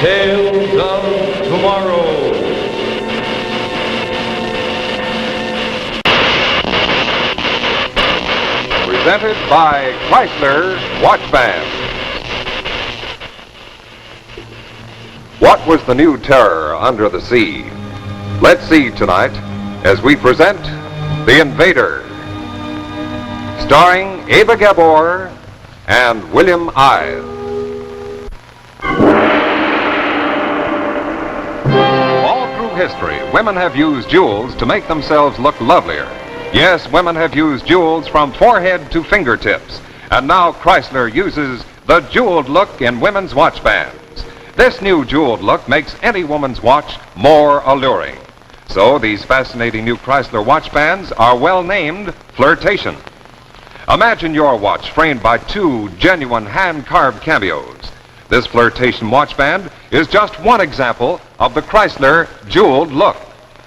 Tales of Tomorrow. Presented by Chrysler Watch Band. What was the new terror under the sea? Let's see tonight as we present The Invader, starring Ava Gabor and William Ives. All through history, women have used jewels to make themselves look lovelier. Yes, women have used jewels from forehead to fingertips, and now Chrysler uses the jeweled look in women's watch bands. This new jeweled look makes any woman's watch more alluring. So these fascinating new Chrysler watch bands are well named Flirtation. Imagine your watch framed by two genuine hand-carved cameos. This Flirtation watch band is just one example of the Chrysler jeweled look,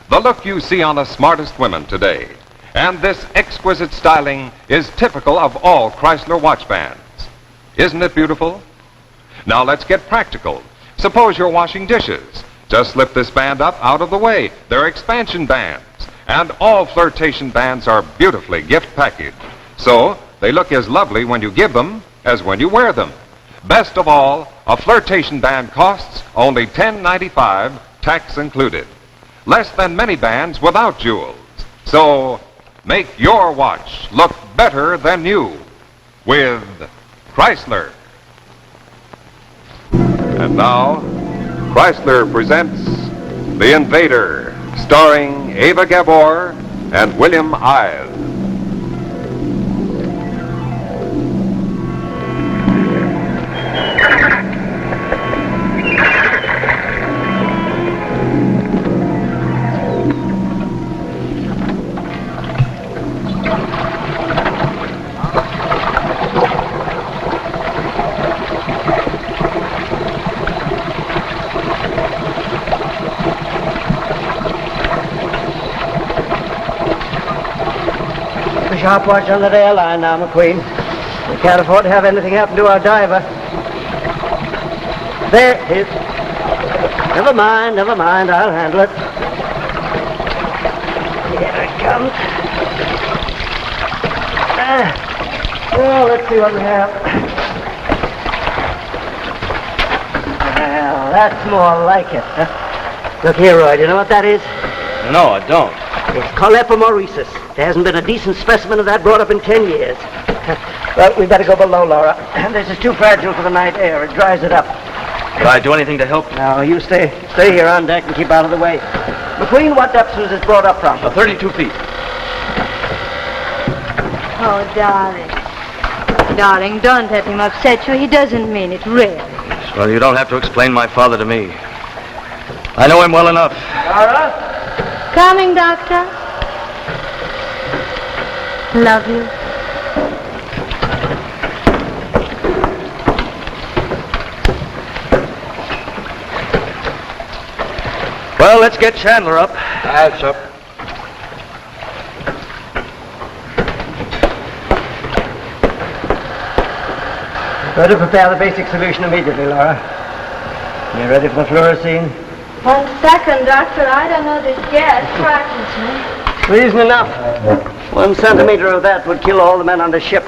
the look you see on the smartest women today. And this exquisite styling is typical of all Chrysler watch bands. Isn't it beautiful? Now let's get practical. Suppose you're washing dishes. Just slip this band up out of the way. They're expansion bands. And all Flirtation bands are beautifully gift packaged. So they look as lovely when you give them as when you wear them. Best of all, a Flirtation band costs only $10.95, tax included. Less than many bands without jewels. So make your watch look better than new with Chrysler. And now, Chrysler presents The Invader, starring Ava Gabor and William Ives. Sharp watch on that airline now, McQueen. We can't afford to have anything happen to our diver. There it is. Never mind, I'll handle it. Here it comes. Well, let's see what we have. Well, that's more like it. Huh? Look here, Roy, do you know what that is? No, I don't. It's Colepomoresis. There hasn't been a decent specimen of that brought up in 10 years. Well, we better go below, Laura. This is too fragile for the night air. It dries it up. Could I do anything to help? No, you stay here on deck and keep out of the way. McQueen, what depth was this brought up from? 32 feet. Oh, darling. Darling, don't let him upset you. He doesn't mean it, really. Well, you don't have to explain my father to me. I know him well enough. Laura? Coming, Doctor. Love you. Well, let's get Chandler up. That's up. Better prepare the basic solution immediately, Laura. You ready for the fluorescein? 1 second, Doctor. I don't know this gas frightens me. Reason enough. 1 centimeter of that would kill all the men on the ship.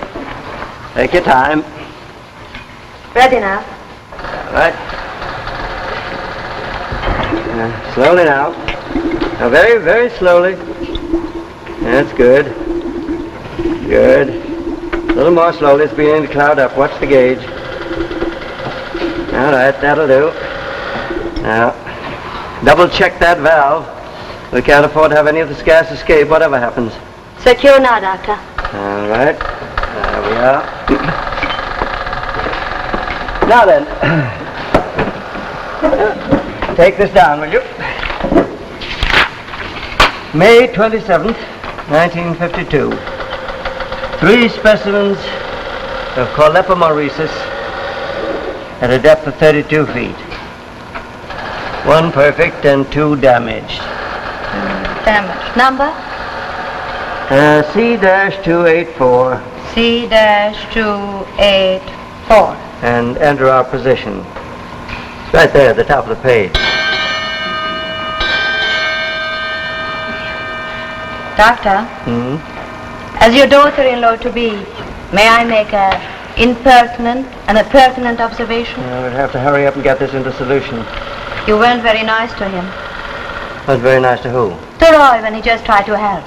Take your time. Ready now. Right. Slowly now. Now, very, very slowly. That's good. Good. A little more slowly. It's beginning to cloud up. Watch the gauge. All right, that'll do. Now, double check that valve. We can't afford to have any of this gas escape, whatever happens. Secure now, Doctor. All right. There we are. Now then, take this down, will you? May 27th, 1952. 3 specimens of Colepomoresis at a depth of 32 feet. 1 perfect and 2 damaged. Damage. Number? C-284. C-284. And enter our position. It's right there at the top of the page. Doctor, as your daughter-in-law-to-be, may I make an impertinent and a pertinent observation? We'd have to hurry up and get this into solution. You weren't very nice to him. Not very nice to who? To Roy when he just tried to help.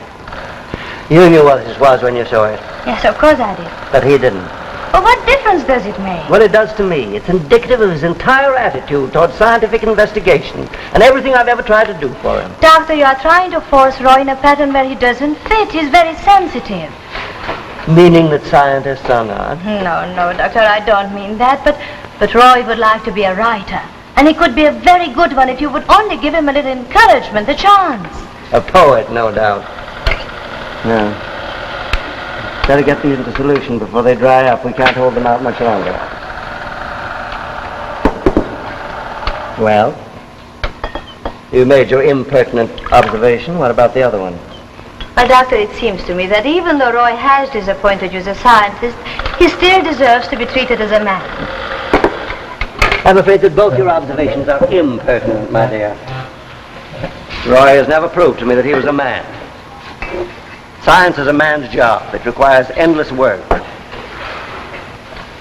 You knew what this was when you saw it. Yes, of course I did. But he didn't. But what difference does it make? Well, it does to me. It's indicative of his entire attitude towards scientific investigation and everything I've ever tried to do for him. Doctor, you are trying to force Roy in a pattern where he doesn't fit. He's very sensitive. Meaning that scientists are not? No, Doctor, I don't mean that. But Roy would like to be a writer. And he could be a very good one if you would only give him a little encouragement, a chance. A poet, no doubt. No. Better get these into solution before they dry up. We can't hold them out much longer. Well, you made your impertinent observation. What about the other one? Well, Doctor, it seems to me that even though Roy has disappointed you as a scientist, he still deserves to be treated as a man. I'm afraid that both your observations are impertinent, my dear. Roy has never proved to me that he was a man. Science is a man's job. It requires endless work.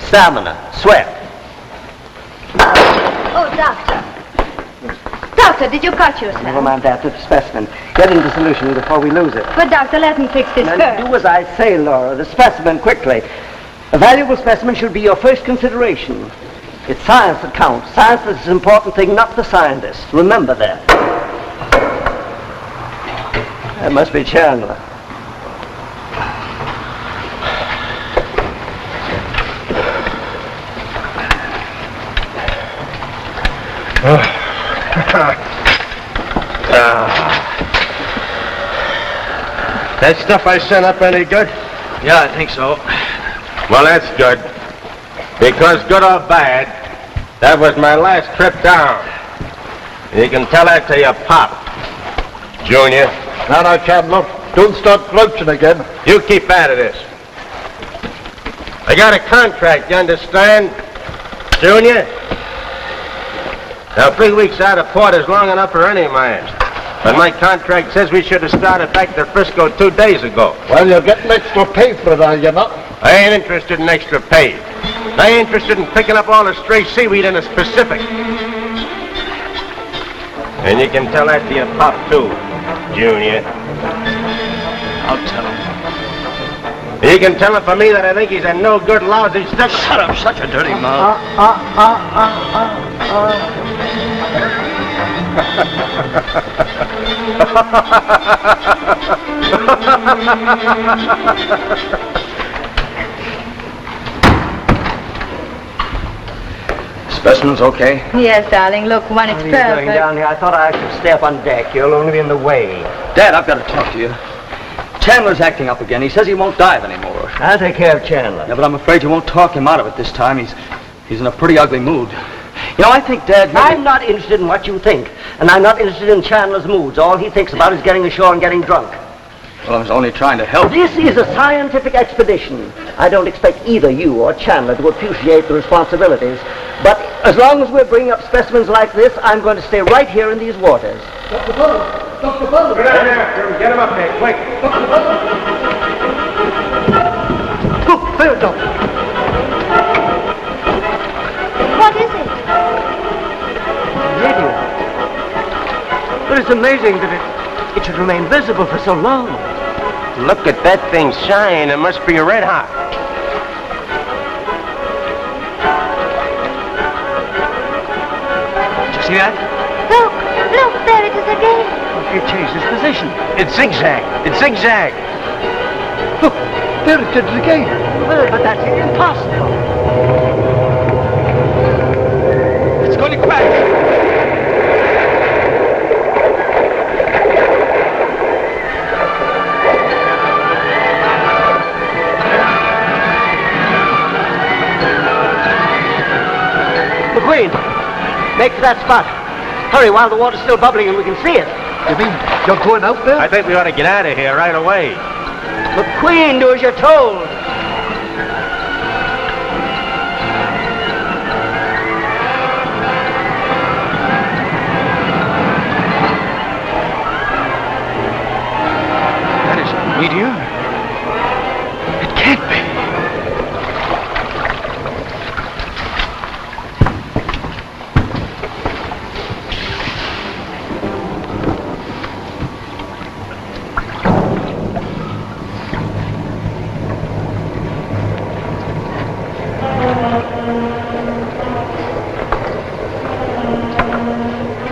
Stamina, sweat. Oh, Doctor. Doctor, did you cut yourself? Never mind that. It's a specimen. Get into solution before we lose it. But, Doctor, let me fix this Now, first. do as I say, Laura. The specimen, quickly. A valuable specimen should be your first consideration. It's science that counts. Science is the important thing, not the scientist. Remember that. That must be Chandler. That stuff I sent up any good? Yeah, I think so. Well, that's good. Because good or bad, that was my last trip down. You can tell that to your pop, Junior. Now, Cabot, don't start grouching again. You keep out of this. I got a contract, you understand, Junior? Now, 3 weeks out of port is long enough for any man. But my contract says we should have started back to Frisco 2 days ago. Well, you're getting extra pay for it, are you not? I ain't interested in extra pay. I ain't interested in picking up all the stray seaweed in the Pacific. And you can tell that to your pop, too, Junior. I'll tell him. You can tell him for me that I think he's a no-good, lousy stick. Shut up, such a dirty mouth. Specimen's okay? Yes, darling. Look, one, it's What are you doing perfect. down here? I thought I should stay up on deck. You'll only be in the way. Dad, I've got to talk to you. Chandler's acting up again. He says he won't dive anymore. I'll take care of Chandler. Yeah, but I'm afraid you won't talk him out of it this time. He's in a pretty ugly mood. You know, I think, Dad, maybe... I'm not interested in what you think, and I'm not interested in Chandler's moods. All he thinks about is getting ashore and getting drunk. Well, I was only trying to help. This is a scientific expedition. I don't expect either you or Chandler to appreciate the responsibilities, but as long as we're bringing up specimens like this, I'm going to stay right here in these waters. Dr. Butler! Dr. Butler! Get down after him. Get him up there, quick. Dr. Butler! Look, there, Doctor. What is it? Radio. But it's amazing that it should remain visible for so long. Look at that thing shine. It must be red hot. Did you see that? Look, there it is again. It changed its position. It's zigzag. It's zigzag. Look, there it is again. Well, but that's impossible. It's going to crash. McQueen, make for that spot. Hurry while the water's still bubbling and we can see it. You mean you're going out there? I think we ought to get out of here right away. McQueen, do as you're told.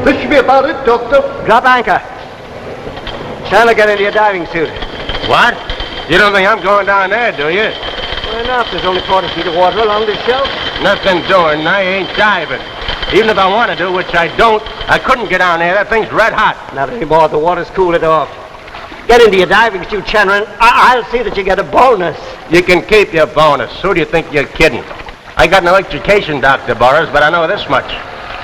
This should be about it, Doctor. Drop anchor. Chandler, get into your diving suit. What? You don't think I'm going down there, do you? Why not? There's only 40 feet of water along this shelf. Nothing doing. I ain't diving. Even if I want to do, which I don't, I couldn't get down there. That thing's red hot. Not anymore. The water's cooled it off. Get into your diving suit, Chandler, and I'll see that you get a bonus. You can keep your bonus. Who do you think you're kidding? I got no education, Dr. Boris, but I know this much.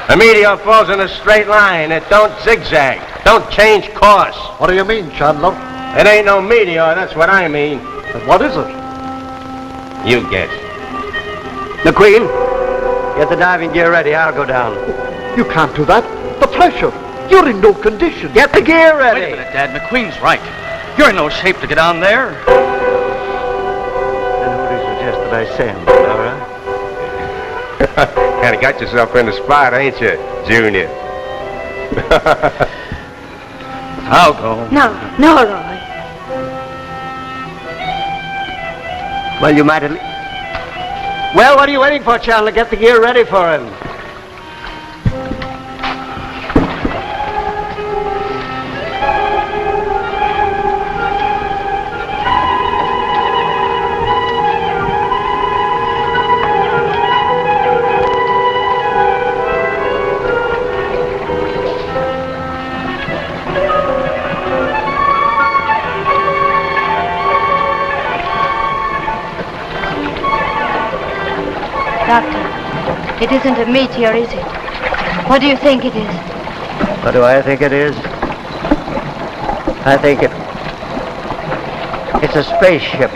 A meteor falls in a straight line. It don't zigzag. Don't change course. What do you mean, Chandler? It ain't no meteor, that's what I mean. But what is it? You guess. McQueen, get the diving gear ready. I'll go down. You can't do that. The pressure. You're in no condition. Get the gear ready. Wait a minute, Dad. McQueen's right. You're in no shape to get down there. And who do you suggest that I send, Laura? Kind of got yourself in the spot, ain't you, Junior? I'll go. No, Roy. Well, you might at least... Well, what are you waiting for, Chandler? Get the gear ready for him. Doctor, it isn't a meteor, is it? What do you think it is? What do I think it is? I think it's a spaceship.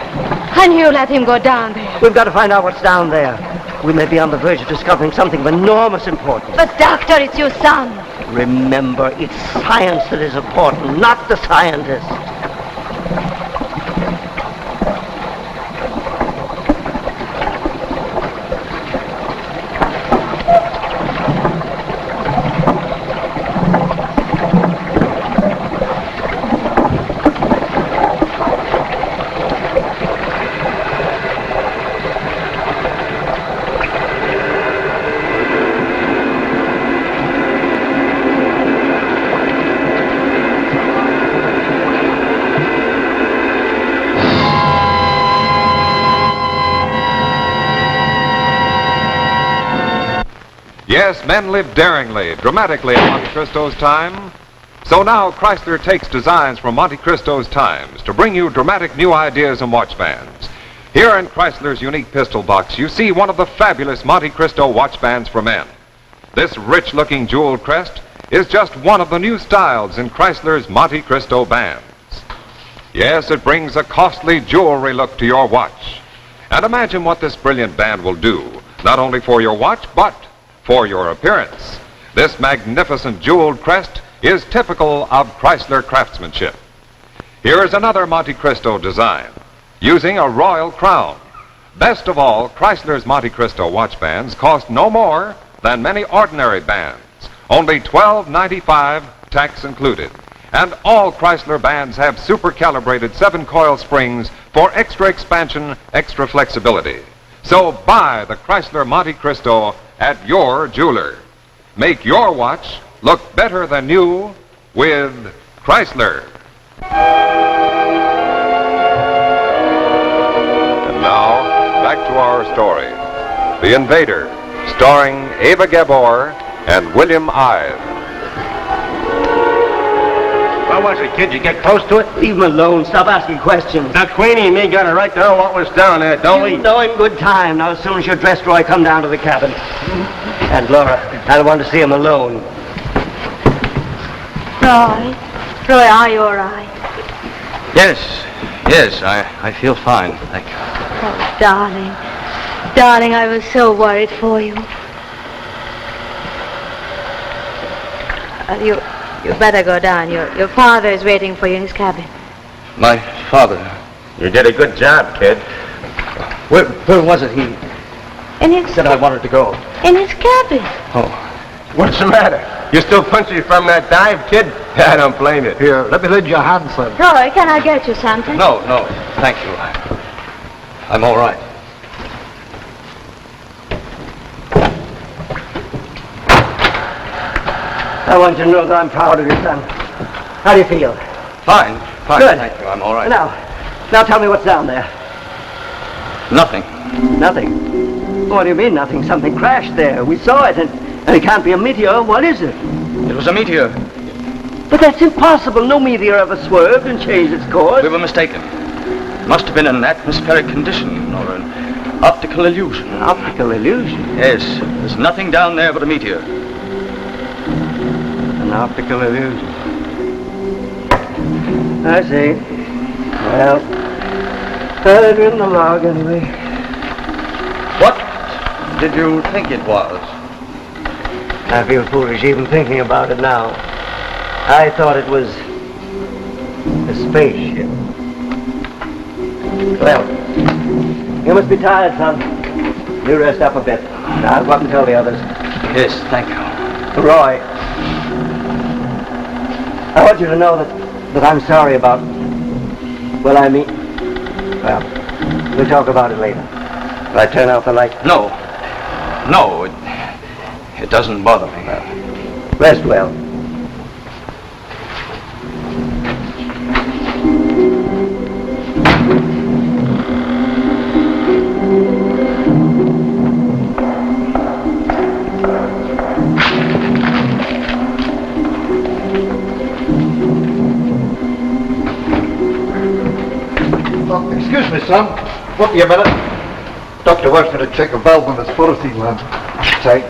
And you let him go down there. We've got to find out what's down there. We may be on the verge of discovering something of enormous importance. But, Doctor, it's your son. Remember, it's science that is important, not the scientist. Yes, men lived daringly, dramatically in Monte Cristo's time. So now Chrysler takes designs from Monte Cristo's times to bring you dramatic new ideas and watch bands. Here in Chrysler's unique pistol box, you see one of the fabulous Monte Cristo watch bands for men. This rich-looking jeweled crest is just one of the new styles in Chrysler's Monte Cristo bands. Yes, it brings a costly jewelry look to your watch. And imagine what this brilliant band will do, not only for your watch, but for your appearance. This magnificent jeweled crest is typical of Chrysler craftsmanship. Here is another Monte Cristo design, using a royal crown. Best of all, Chrysler's Monte Cristo watch bands cost no more than many ordinary bands, only $12.95, tax included. And all Chrysler bands have super-calibrated 7-coil springs for extra expansion, extra flexibility. So buy the Chrysler Monte Cristo at your jeweler. Make your watch look better than new with Chrysler. And now, back to our story. The Invader, starring Ava Gabor and William Ives. What was it, kid? You get close to it? Leave him alone. Stop asking questions. Now, Queenie and me got a right to know what was down there, don't we? You know in good time. Now, as soon as you're dressed, Roy, come down to the cabin. And Laura, I don't want to see him alone. Roy, are you all right? Yes, I feel fine. Thank you. Oh, darling, I was so worried for you. You better go down. Your father is waiting for you in his cabin. My father. You did a good job, kid. Where was it? He In his said I wanted to go. in his cabin. Oh. What's the matter? You still punchy from that dive, kid? I don't blame you. Here, let me lend you a hand, son. Roy, can I get you something? No, thank you. I'm all right. I want you to know that I'm proud of you, son. How do you feel? Fine. Good. Thank you. I'm all right. Now tell me what's down there. Nothing. Nothing? What do you mean, nothing? Something crashed there. We saw it, and it can't be a meteor. What is it? It was a meteor. But that's impossible. No meteor ever swerved and changed its course. We were mistaken. Must have been an atmospheric condition or an optical illusion. An optical illusion? Yes. There's nothing down there but a meteor. An optical illusion. I see. Well, it's in the log anyway. What did you think it was? I feel foolish even thinking about it now. I thought it was a spaceship. Well, you must be tired, son. You rest up a bit. I'll go up and tell the others. Yes, thank you. Roy, I want you to know that I'm sorry about, well, we'll talk about it later. Will I turn off the light? No, it doesn't bother me. Rest well. Excuse me, son. Won't be a minute. Doctor wants me to check a valve on his photothene lamp. Tight.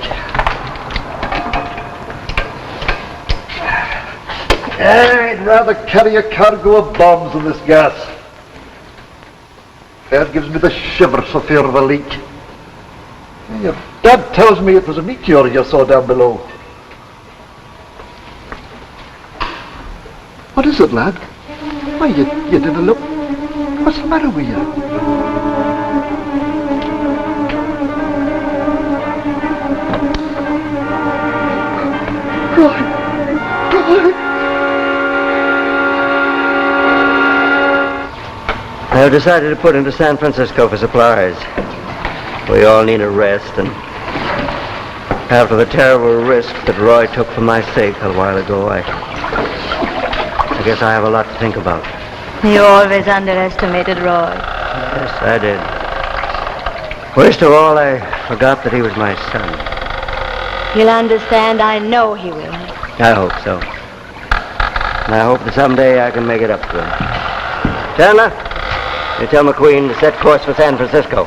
I'd rather carry a cargo of bombs than this gas. That gives me the shivers for fear of a leak. Your dad tells me it was a meteor you saw down below. What is it, lad? Why, you didn't look. What's the matter with you? Roy! I've decided to put into San Francisco for supplies. We all need a rest, and after the terrible risk that Roy took for my sake a while ago, I guess I have a lot to think about. You always underestimated Roy. Yes, I did. Worst of all, I forgot that he was my son. He'll understand. I know he will. I hope so. And I hope that someday I can make it up to him. Chandler, you tell McQueen to set course for San Francisco.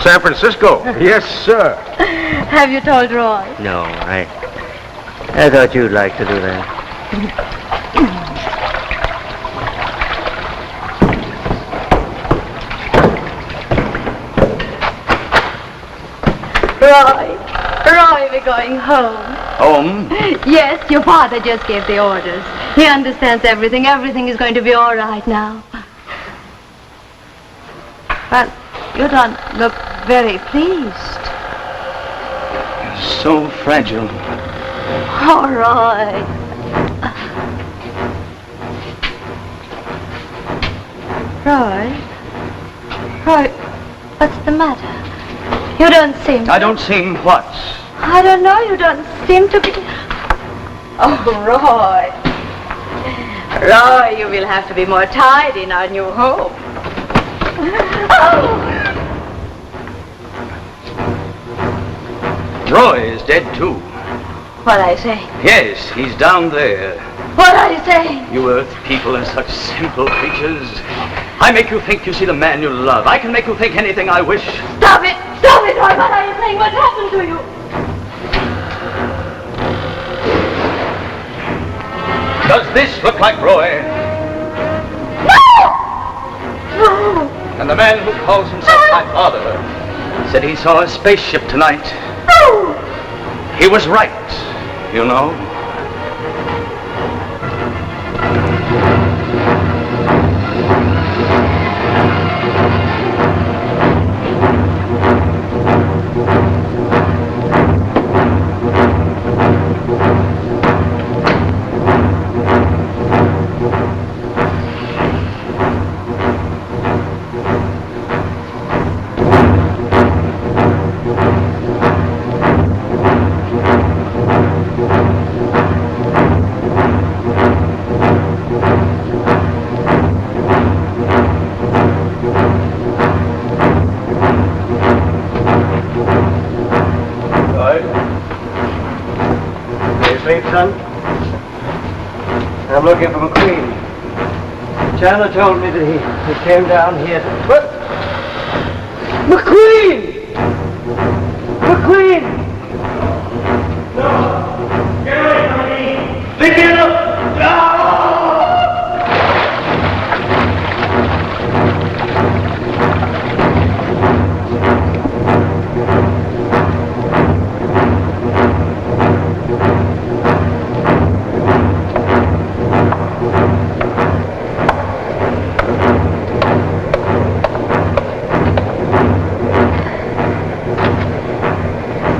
San Francisco? Yes, sir. Have you told Roy? No, I thought you'd like to do that. Roy, we're going home. Home? Yes, your father just gave the orders. He understands everything. Everything is going to be all right now. But you don't look very pleased. You're so fragile. Oh, Roy. Roy, what's the matter? You don't seem... I don't seem what? I don't know. You don't seem to be... Oh, Roy. Roy, you will have to be more tidy in our new home. Oh! Roy is dead, too. What I say? Yes, he's down there. What are you saying? You Earth people are such simple creatures. I make you think you see the man you love. I can make you think anything I wish. Stop it! Stop it, Roy! What are you saying? What happened to you? Does this look like Roy? No! And the man who calls himself my father said he saw a spaceship tonight. No! He was right, you know. son. I'm looking for McQueen. Chandler told me that he came down here. What? McQueen! McQueen! No! Get away from me! Pick it up!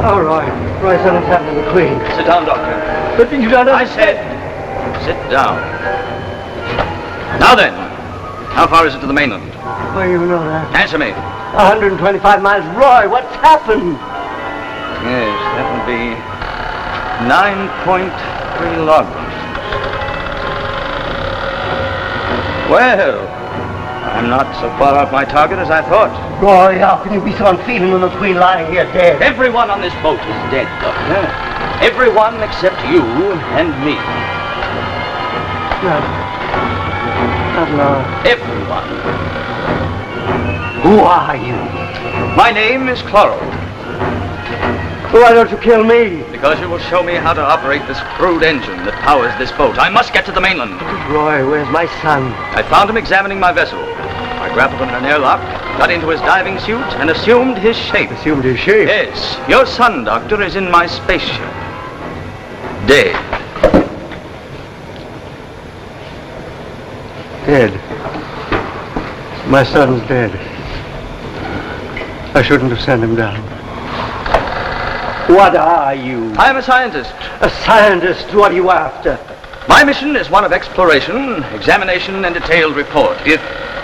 All right. Roy, something's happened to McQueen. Sit down, Doctor. But you don't I said, sit down. Now then, how far is it to the mainland? Well, you know that. Answer me. 125 miles. Roy, what's happened? Yes, that would be 9.3 logarithms. Well, I'm not so far off my target as I thought. Roy, how can you be so unfeeling with McQueen lying here dead? Everyone on this boat is dead, Doctor. Everyone except you and me. Not Lon. Everyone. Who are you? My name is Cloris. Why don't you kill me? Because you will show me how to operate this crude engine that powers this boat. I must get to the mainland. Roy, where's my son? I found him examining my vessel. I grappled him in an airlock, got into his diving suit, and assumed his shape. Assumed his shape? Yes. Your son, Doctor, is in my spaceship. Dead. Dead. My son's dead. I shouldn't have sent him down. What are you? I'm a scientist. A scientist? What are you after? My mission is one of exploration, examination, and detailed report. If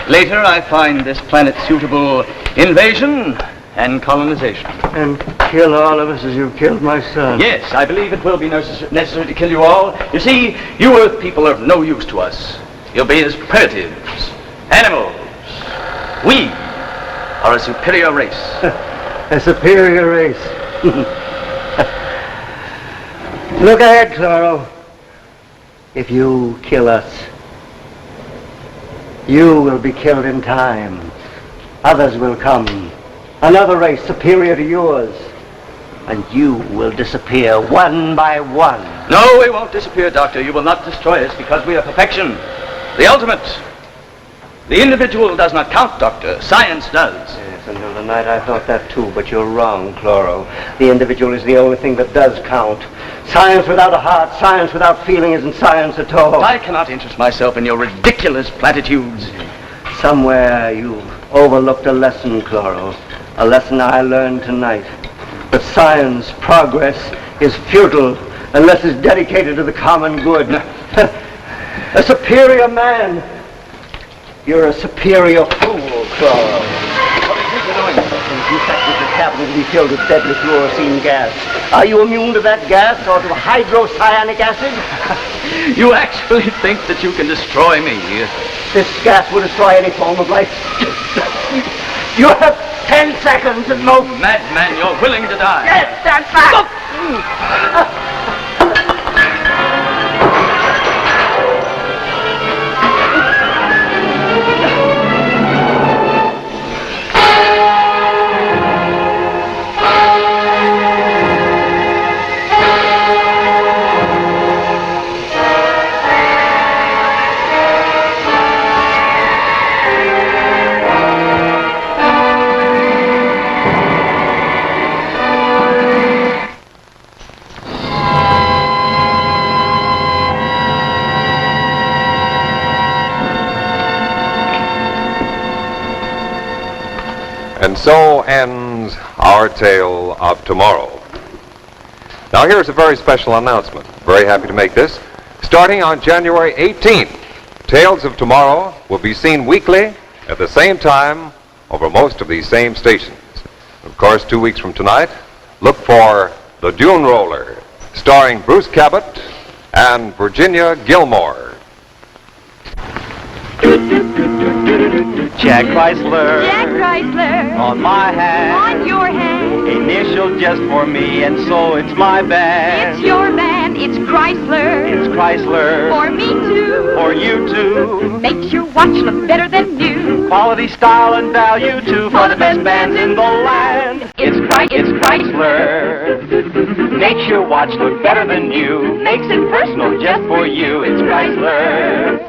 later I find this planet suitable, invasion and colonization. And kill all of us as you killed my son? Yes, I believe it will be necessary to kill you all. You see, you Earth people are of no use to us. You'll be as primitives, animals. We are a superior race. A superior race. Look ahead, Cloro. If you kill us, you will be killed in time. Others will come. Another race superior to yours. And you will disappear one by one. No, we won't disappear, Doctor. You will not destroy us because we are perfection. The ultimate. The individual does not count, Doctor. Science does. Yes, until tonight I thought that too, but you're wrong, Cloro. The individual is the only thing that does count. Science without a heart, science without feeling isn't science at all. I cannot interest myself in your ridiculous platitudes. Somewhere you've overlooked a lesson, Cloro. A lesson I learned tonight. That science, progress, is futile unless it's dedicated to the common good. A superior man. You're a superior fool, Cloro. What do you think you're doing? You factored the cabinet to be filled with deadly fluorescein gas. Are you immune to that gas or to hydrocyanic acid? You actually think that you can destroy me? This gas will destroy any form of life. You have 10 seconds at most. Madman, you're willing to die. Yes, stand back. And so ends our tale of tomorrow. Now here's a very special announcement. Very happy to make this. Starting on January 18th, Tales of Tomorrow will be seen weekly at the same time over most of these same stations. Of course, 2 weeks from tonight, look for The Dune Roller, starring Bruce Cabot and Virginia Gilmore. Jack Chrysler. Jack Chrysler. On my hand. On your hand. initial just for me, and so it's my band. It's your band, it's Chrysler. It's Chrysler. For me too. For you too. Makes your watch look better than new. Quality, style, and value too, for the best bands in the land. It's Chrysler. Makes your watch look better than new. Makes it personal just for you. It's Chrysler.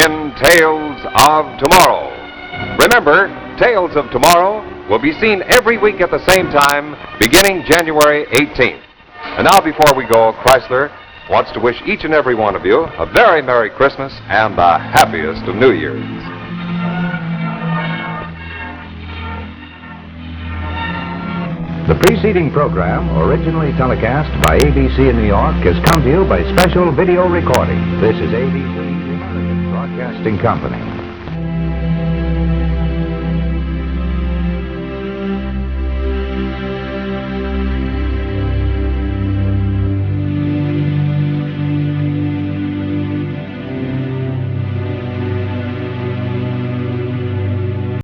In Tales of Tomorrow. Remember, Tales of Tomorrow will be seen every week at the same time, beginning January 18th. And now, before we go, Chrysler wants to wish each and every one of you a very Merry Christmas and the happiest of New Years. The preceding program, originally telecast by ABC in New York, has come to you by special video recording. This is ABC, the American Broadcasting Company.